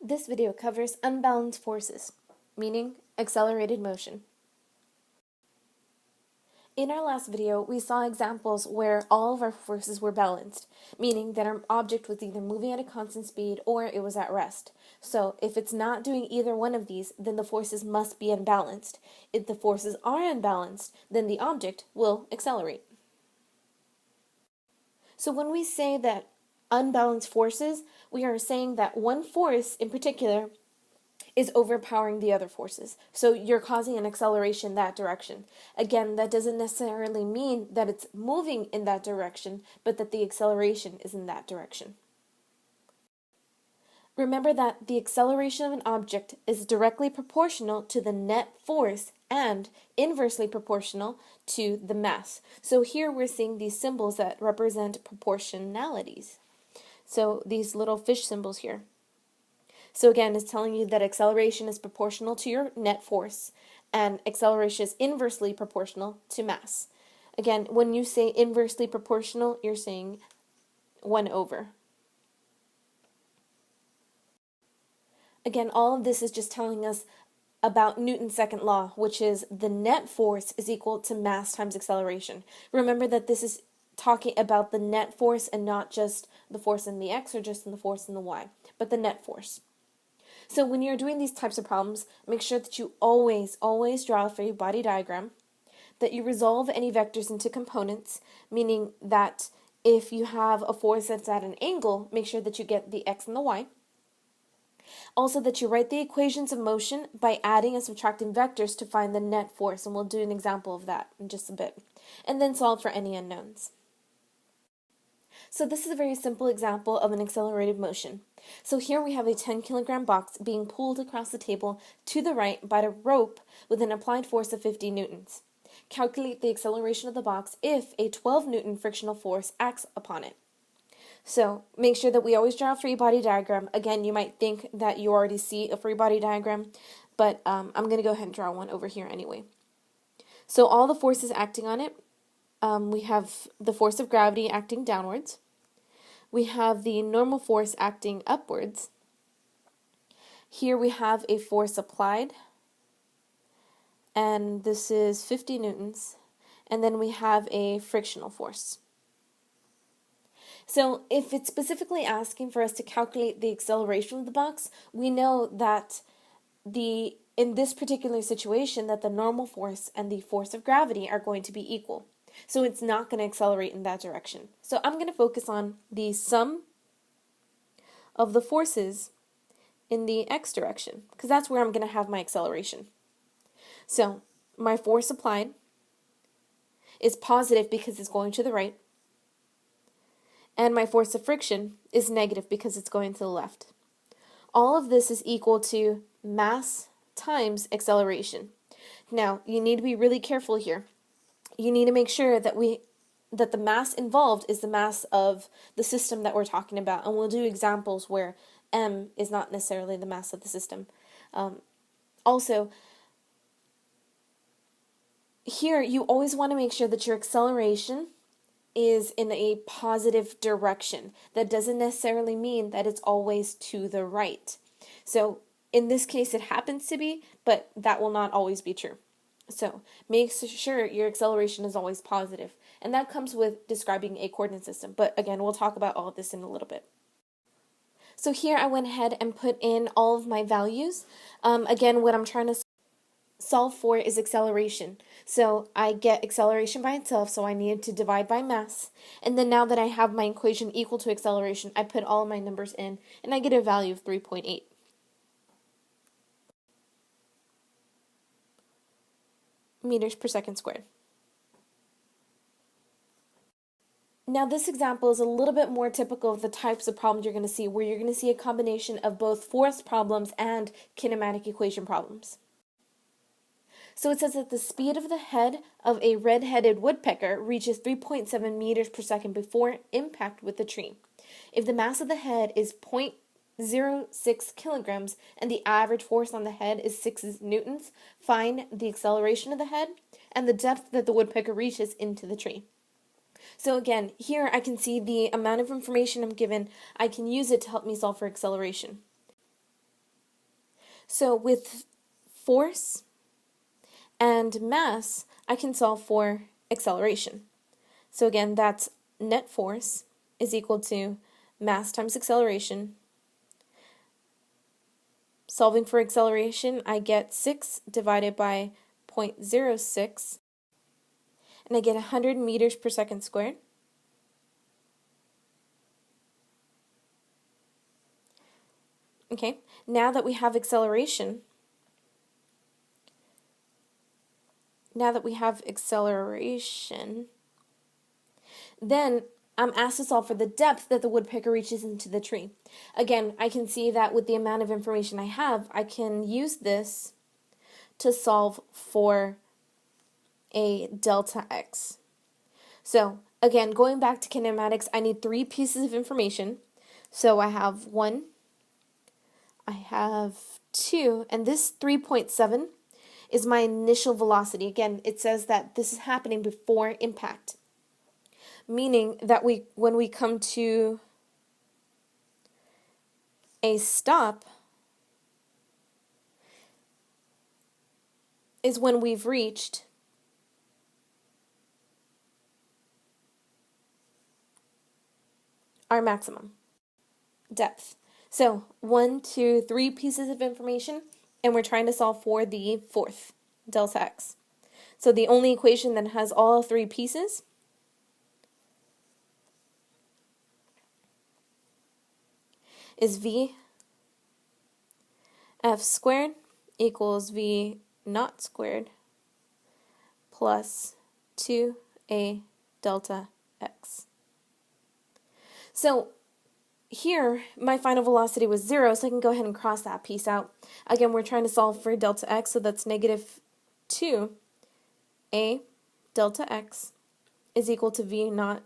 This video covers unbalanced forces, meaning accelerated motion. In our last video, we saw examples where all of our forces were balanced, meaning that our object was either moving at a constant speed or it was at rest. So if it's not doing either one of these, then the forces must be unbalanced. If the forces are unbalanced, then the object will accelerate. So when we say that unbalanced forces, we are saying that one force in particular is overpowering the other forces. So you're causing an acceleration that direction. Again, that doesn't necessarily mean that it's moving in that direction, but that the acceleration is in that direction. Remember that the acceleration of an object is directly proportional to the net force and inversely proportional to the mass. So here we're seeing these symbols that represent proportionalities. So these little fish symbols here. So again, it's telling you that acceleration is proportional to your net force, and acceleration is inversely proportional to mass. Again, when you say inversely proportional, you're saying 1 over. Again, all of this is just telling us about Newton's second law, which is the net force is equal to mass times acceleration. Remember that this is talking about the net force and not just the force in the x or just in the force in the y, but the net force. So when you're doing these types of problems, make sure that you always draw a free body diagram, that you resolve any vectors into components, meaning that if you have a force that's at an angle, make sure that you get the x and the y. Also that you write the equations of motion by adding and subtracting vectors to find the net force, and we'll do an example of that in just a bit. And then solve for any unknowns. So this is a very simple example of an accelerated motion. So here we have a 10 kilogram box being pulled across the table to the right by a rope with an applied force of 50 newtons. Calculate the acceleration of the box if a 12 Newton frictional force acts upon it. So make sure that we always draw a free body diagram. Again, you might think that you already see a free body diagram, but I'm going to go ahead and draw one over here anyway. So all the forces acting on it, we have the force of gravity acting downwards. We have the normal force acting upwards. Here we have a force applied, and this is 50 newtons. And then we have a frictional force. So if it's specifically asking for us to calculate the acceleration of the box, we know that in this particular situation that the normal force and the force of gravity are going to be equal. So it's not going to accelerate in that direction. So I'm going to focus on the sum of the forces in the x direction, because that's where I'm going to have my acceleration. So my force applied is positive because it's going to the right, and my force of friction is negative because it's going to the left. All of this is equal to mass times acceleration. Now, you need to be really careful here. You need to make sure that the mass involved is the mass of the system that we're talking about, and we'll do examples where m is not necessarily the mass of the system. Also, here you always want to make sure that your acceleration is in a positive direction. That doesn't necessarily mean that it's always to the right. So in this case it happens to be, but that will not always be true. So make sure your acceleration is always positive, and that comes with describing a coordinate system. But again, we'll talk about all of this in a little bit. So here I went ahead and put in all of my values. Again, what I'm trying to solve for is acceleration. So I get acceleration by itself, so I need to divide by mass. And then now that I have my equation equal to acceleration, I put all of my numbers in, and I get a value of 3.8. meters per second squared. Now this example is a little bit more typical of the types of problems you're going to see, where you're going to see a combination of both force problems and kinematic equation problems. So it says that the speed of the head of a red-headed woodpecker reaches 3.7 meters per second before impact with the tree. If the mass of the head is 0.06 kilograms and the average force on the head is 6 newtons, find the acceleration of the head and the depth that the woodpecker reaches into the tree. So again, here I can see the amount of information I'm given. I can use it to help me solve for acceleration. So with force and mass, I can solve for acceleration. So again, that's net force is equal to mass times acceleration. Solving for acceleration, I get 6 divided by 0.06, and I get 100 meters per second squared. Okay, now that we have acceleration, then I'm asked to solve for the depth that the woodpecker reaches into the tree. Again, I can see that with the amount of information I have, I can use this to solve for a delta x. So again, going back to kinematics, I need 3 pieces of information. So I have 1, I have 2, and this 3.7 is my initial velocity. Again, it says that this is happening before impact, meaning that when we come to a stop is when we've reached our maximum depth. So 1, 2, 3 pieces of information, and we're trying to solve for the 4th, delta x. So the only equation that has all 3 pieces is v f squared equals v naught squared plus 2a delta x. So here, my final velocity was 0, so I can go ahead and cross that piece out. Again, we're trying to solve for delta x, so that's negative 2a delta x is equal to v naught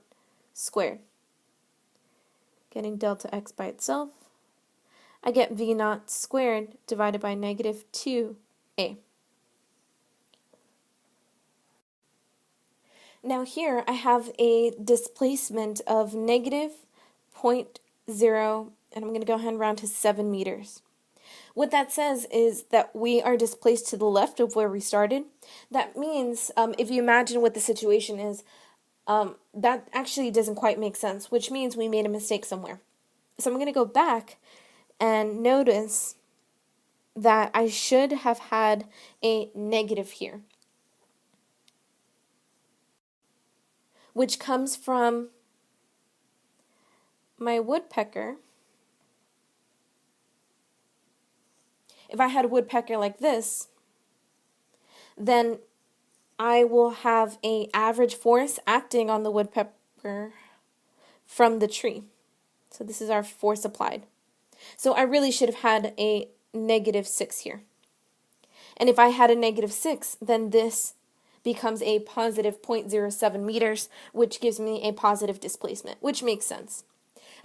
squared. Getting delta x by itself, I get v naught squared divided by negative 2a. Now here I have a displacement of negative 0.0, and I'm going to go ahead and round to 7 meters. What that says is that we are displaced to the left of where we started. That means, if you imagine what the situation is, that actually doesn't quite make sense, which means we made a mistake somewhere. So I'm going to go back and notice that I should have had a negative here, which comes from my woodpecker. If I had a woodpecker like this, then I will have an average force acting on the woodpecker from the tree. So this is our force applied. So I really should have had a negative 6 here. And if I had a negative 6, then this becomes a positive 0.07 meters, which gives me a positive displacement, which makes sense.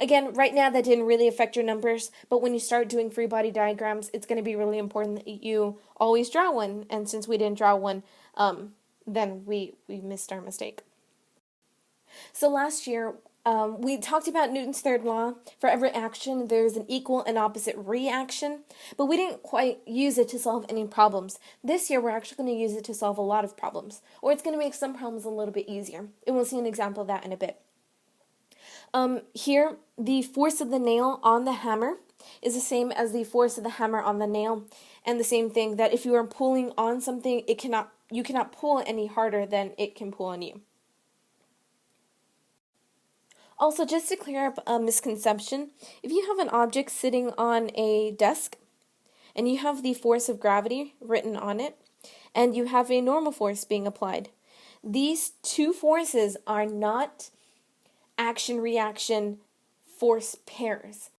Again, right now that didn't really affect your numbers, but when you start doing free body diagrams, it's going to be really important that you always draw one, and since we didn't draw one, then we missed our mistake. So last year, we talked about Newton's third law. For every action, there's an equal and opposite reaction, but we didn't quite use it to solve any problems. This year, we're actually going to use it to solve a lot of problems, or it's going to make some problems a little bit easier, and we'll see an example of that in a bit. Here, the force of the nail on the hammer is the same as the force of the hammer on the nail, and the same thing that if you are pulling on something, you cannot pull any harder than it can pull on you. Also, just to clear up a misconception, if you have an object sitting on a desk and you have the force of gravity written on it, and you have a normal force being applied, these two forces are not action-reaction force pairs.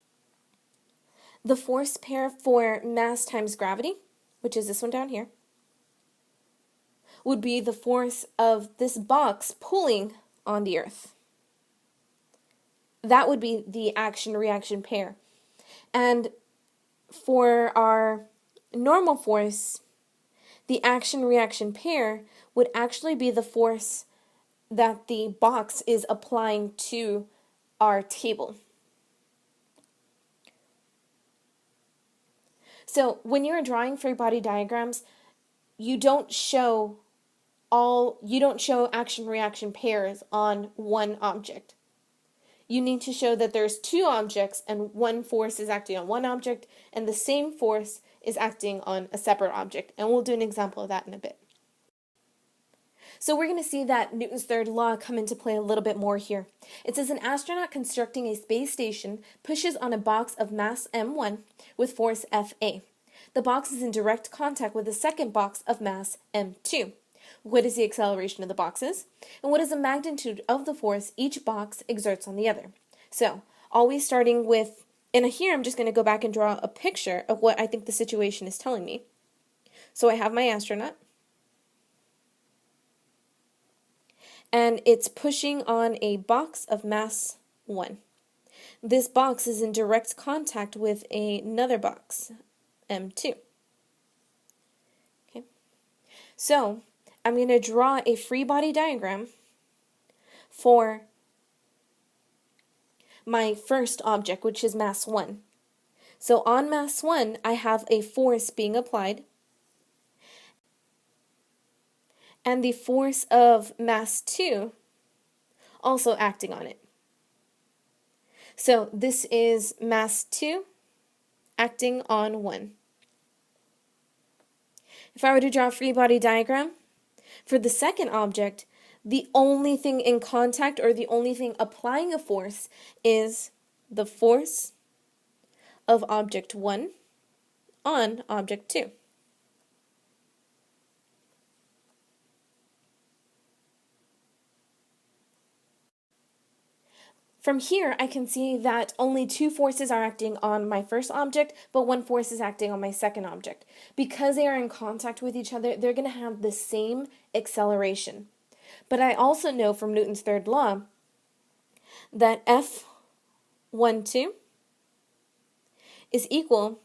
The force pair for mass times gravity, which is this one down here, would be the force of this box pulling on the earth. That would be the action-reaction pair. And for our normal force, the action-reaction pair would actually be the force that the box is applying to our table. So when you're drawing free body diagrams, you don't show action-reaction pairs on one object. You need to show that there's two objects and one force is acting on one object and the same force is acting on a separate object. And we'll do an example of that in a bit. So we're going to see that Newton's third law come into play a little bit more here. It says an astronaut constructing a space station pushes on a box of mass m1 with force Fa. The box is in direct contact with a second box of mass m2. What is the acceleration of the boxes? And what is the magnitude of the force each box exerts on the other? So, always starting with, and here I'm just going to go back and draw a picture of what I think the situation is telling me. So I have my astronaut, and it's pushing on a box of mass 1. This box is in direct contact with another box, m2. Okay. So, I'm going to draw a free body diagram for my first object, which is mass 1. So on mass 1, I have a force being applied, and the force of mass 2 also acting on it. So this is mass 2 acting on 1. If I were to draw a free body diagram, for the second object, the only thing in contact or the only thing applying a force is the force of object 1 on object 2. From here, I can see that only two forces are acting on my first object, but one force is acting on my second object. Because they are in contact with each other, they're going to have the same acceleration. But I also know from Newton's third law that F12 is equal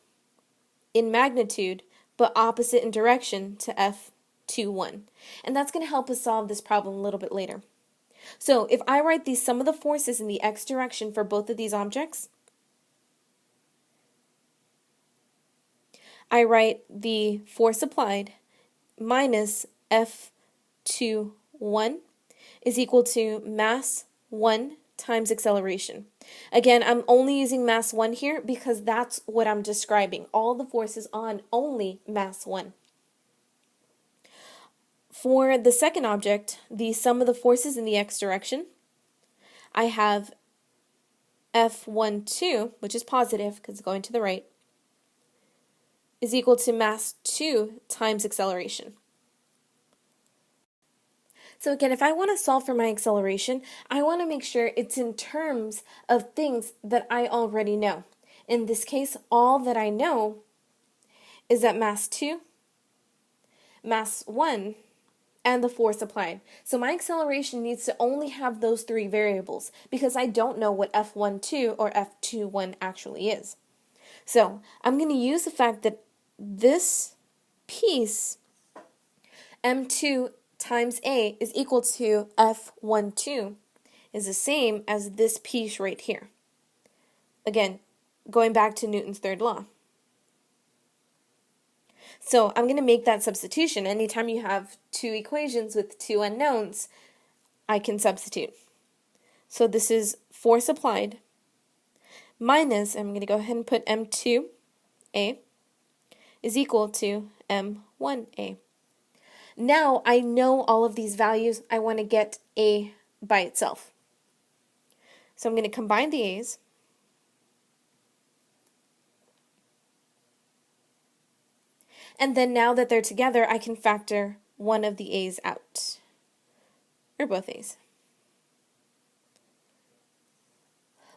in magnitude, but opposite in direction to F21. And that's going to help us solve this problem a little bit later. So if I write the sum of the forces in the x direction for both of these objects, I write the force applied minus F21 is equal to mass 1 times acceleration. Again, I'm only using mass 1 here because that's what I'm describing. All the forces on only mass 1. For the second object, the sum of the forces in the x direction, I have F12, which is positive because it's going to the right, is equal to mass 2 times acceleration. So again, if I want to solve for my acceleration, I want to make sure it's in terms of things that I already know. In this case, all that I know is that mass 2, mass 1, and the force applied. So my acceleration needs to only have those three variables because I don't know what F12 or F21 actually is. So I'm going to use the fact that this piece, M2 times A, is equal to F12, is the same as this piece right here. Again, going back to Newton's third law. So I'm going to make that substitution. Anytime you have two equations with two unknowns, I can substitute. So this is force applied minus, I'm going to go ahead and put M2A is equal to M1A. Now I know all of these values. I want to get A by itself. So I'm going to combine the A's. And then now that they're together, I can factor one of the A's out, or both A's.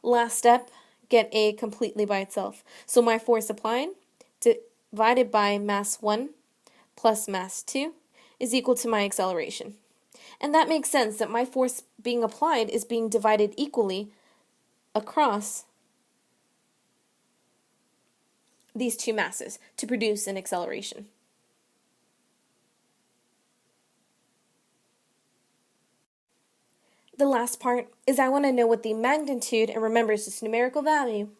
Last step, get A completely by itself. So my force applied divided by mass 1 plus mass 2 is equal to my acceleration. And that makes sense that my force being applied is being divided equally across these two masses to produce an acceleration. The last part is I want to know what the magnitude, and remember it's just numerical value,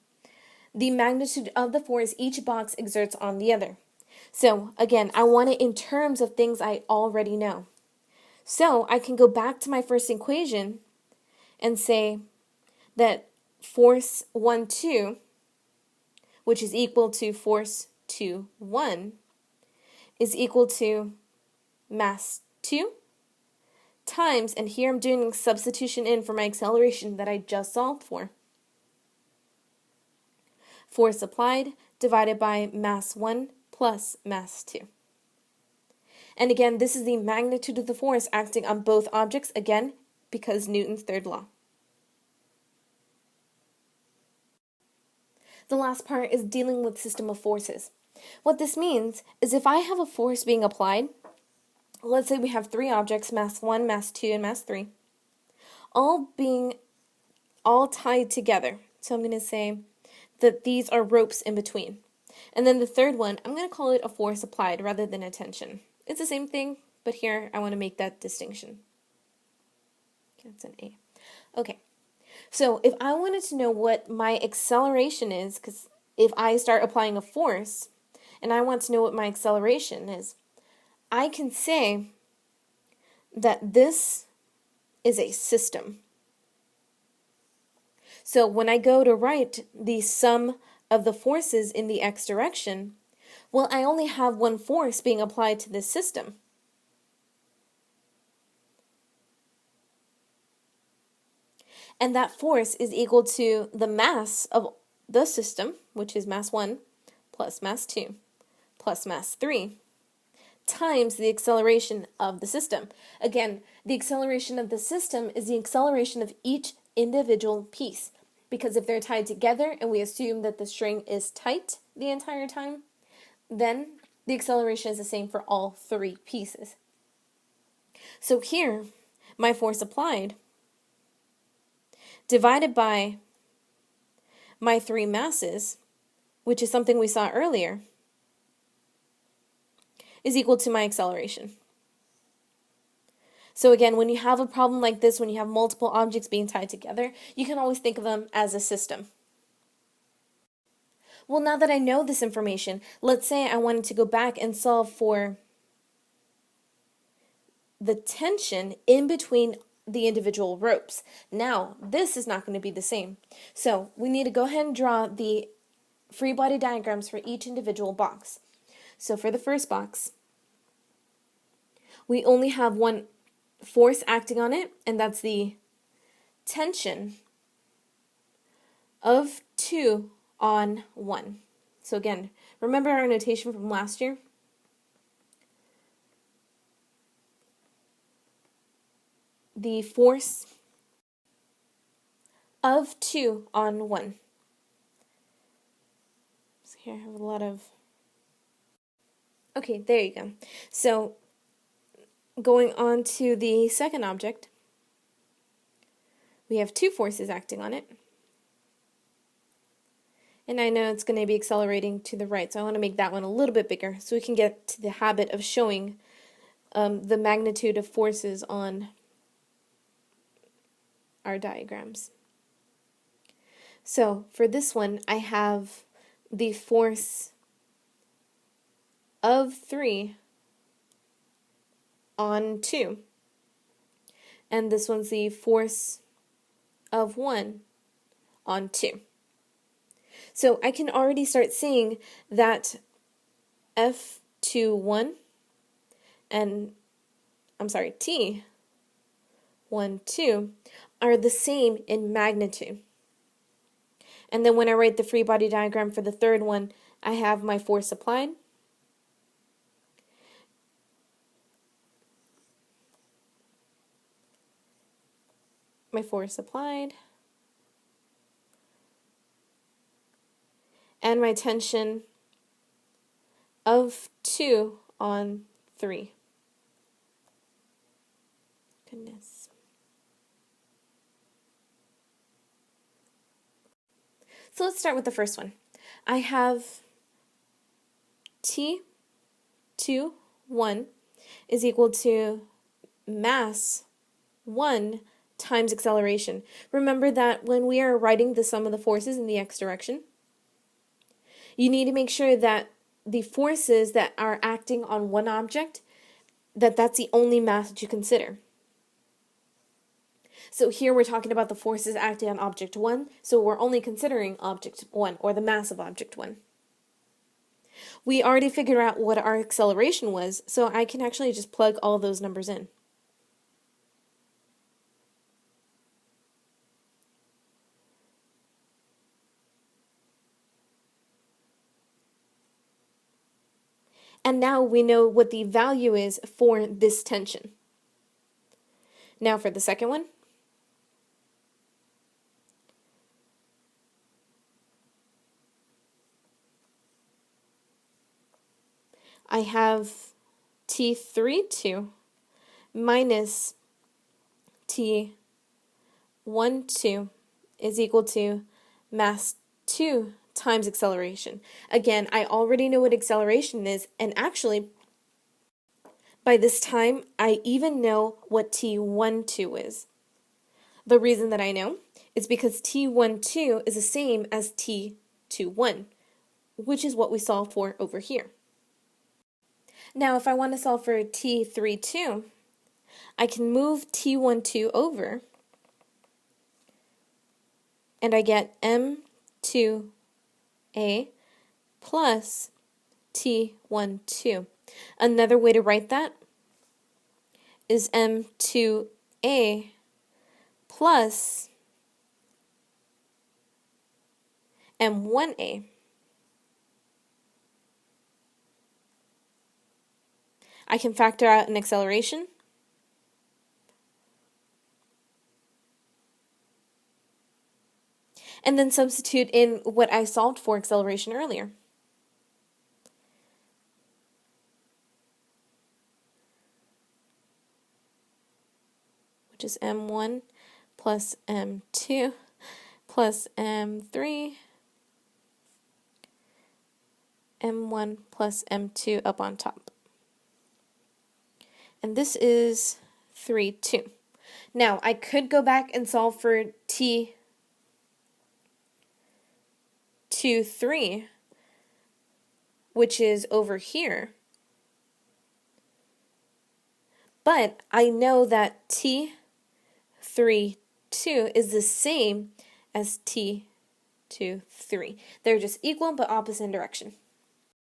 the magnitude of the force each box exerts on the other. So again, I want it in terms of things I already know. So I can go back to my first equation and say that force 1, 2, which is equal to force 2, 1, is equal to mass 2 times, and here I'm doing substitution in for my acceleration that I just solved for. Force applied divided by mass 1 plus mass 2. And again, this is the magnitude of the force acting on both objects, again, because Newton's third law. The last part is dealing with system of forces. What this means is if I have a force being applied, let's say we have three objects, mass 1, mass 2, and mass 3, all tied together. So I'm going to say that these are ropes in between. And then the third one, I'm going to call it a force applied rather than a tension. It's the same thing, but here I want to make that distinction. That's an A. Okay, so if I wanted to know what my acceleration is, because if I start applying a force, and I want to know what my acceleration is, I can say that this is a system. So when I go to write the sum of the forces in the x direction, well, I only have one force being applied to this system. And that force is equal to the mass of the system, which is mass 1 plus mass 2 plus mass 3, times the acceleration of the system. Again, the acceleration of the system is the acceleration of each individual piece, because if they're tied together and we assume that the string is tight the entire time, then the acceleration is the same for all three pieces. So here, my force applied divided by my three masses, which is something we saw earlier, is equal to my acceleration. So again, when you have a problem like this, when you have multiple objects being tied together, you can always think of them as a system. Well, now that I know this information, let's say I wanted to go back and solve for the tension in between the individual ropes. Now, this is not going to be the same. So we need to go ahead and draw the free body diagrams for each individual box. So for the first box, we only have one force acting on it, and that's the tension of 2 on 1. So again, remember our notation from last year? The force of 2 on 1. So here I have a lot of... Okay, there you go. So going on to the second object, we have two forces acting on it. And I know it's going to be accelerating to the right, so I want to make that one a little bit bigger so we can get to the habit of showing the magnitude of forces on our diagrams. So for this one, I have the force of 3 on 2. And this one's the force of 1 on 2. So I can already start seeing that F21 and, T12 are the same in magnitude. And then when I write the free body diagram for the third one, I have my force applied. My force applied. And my tension of 2 on 3. Goodness. So let's start with the first one. I have T21 is equal to mass 1 times acceleration. Remember that when we are writing the sum of the forces in the x direction, You need to make sure that the forces that are acting on one object, that's the only mass that you consider. So here we're talking about the forces acting on object 1, so we're only considering object 1, or the mass of object 1. We already figured out what our acceleration was, so I can actually just plug all those numbers in. And now we know what the value is for this tension. Now for the second one. I have T32 minus T12 is equal to mass 2 times acceleration. Again, I already know what acceleration is, and actually, by this time, I even know what T12 is. The reason that I know is because T12 is the same as T21, which is what we solved for over here. Now, if I want to solve for T32, I can move T12 over, and I get M2A plus T12. Another way to write that is M2A plus M1A. I can factor out an acceleration. And then substitute in what I solved for acceleration earlier. Which is M1 plus M2 plus M3, M1 plus M2 up on top. And this is 3, 2. Now, I could go back and solve for T2, 3, which is over here. But I know that T3, 2 is the same as T2, 3. They're just equal but opposite in direction.